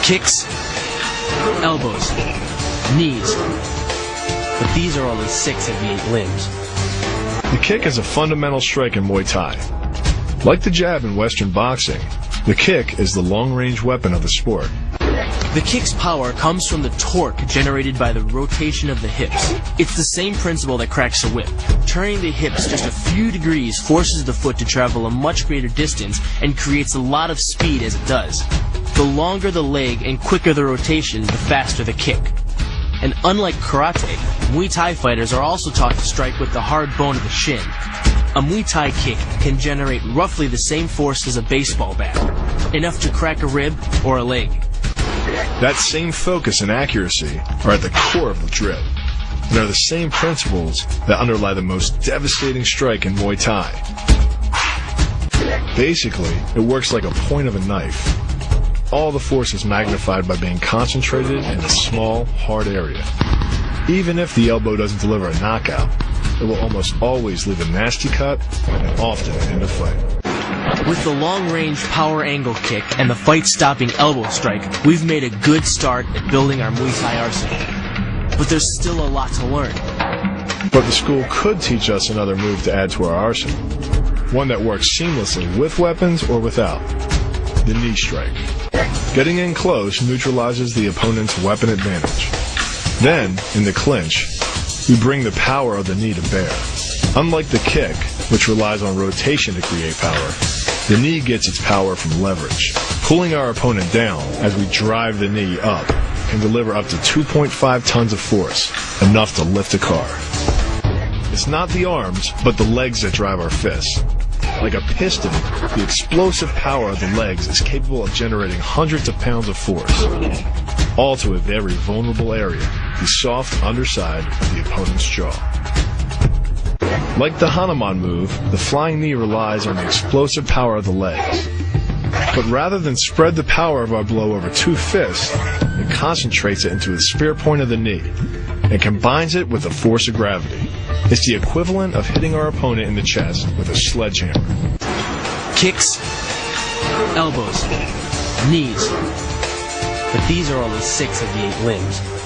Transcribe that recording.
Kicks, elbows, knees. But these are only 6 of the 8 limbs. The kick is a fundamental strike in Muay Thai. Like the jab in Western boxing, the kick is the long-range weapon of the sport. The kick's power comes from the torque generated by the rotation of the hips. It's the same principle that cracks a whip. Turning the hips just a few degrees forces the foot to travel a much greater distance and creates a lot of speed as it does. The longer the leg and quicker the rotation, the faster the kick. And unlike karate, Muay Thai fighters are also taught to strike with the hard bone of the shin. A Muay Thai kick can generate roughly the same force as a baseball bat, enough to crack a rib or a leg. That same focus and accuracy are at the core of the drill, and are the same principles that underlie the most devastating strike in Muay Thai. Basically, it works like a point of a knife. All the force is magnified by being concentrated in a small, hard area. Even if the elbow doesn't deliver a knockout, it will almost always leave a nasty cut and often end a fight. With the long-range power angle kick and the fight-stopping elbow strike, we've made a good start at building our Muay Thai arsenal. But there's still a lot to learn. But the school could teach us another move to add to our arsenal. One that works seamlessly with weapons or without. The knee strike. Getting in close neutralizes the opponent's weapon advantage. Then, in the clinch, we bring the power of the knee to bear. Unlike the kick, which relies on rotation to create power, the knee gets its power from leverage. Pulling our opponent down as we drive the knee up can deliver up to 2.5 tons of force, enough to lift a car. It's not the arms, but the legs that drive our fists. Like a piston, the explosive power of the legs is capable of generating hundreds of pounds of force, all to a very vulnerable area, the soft underside of the opponent's jaw. Like the Hanuman move, the flying knee relies on the explosive power of the legs. But rather than spread the power of our blow over 2 fists, it concentrates it into the spear point of the knee, and combines it with the force of gravity. It's the equivalent of hitting our opponent in the chest with a sledgehammer. Kicks, elbows, knees. But these are only 6 of the 8 limbs.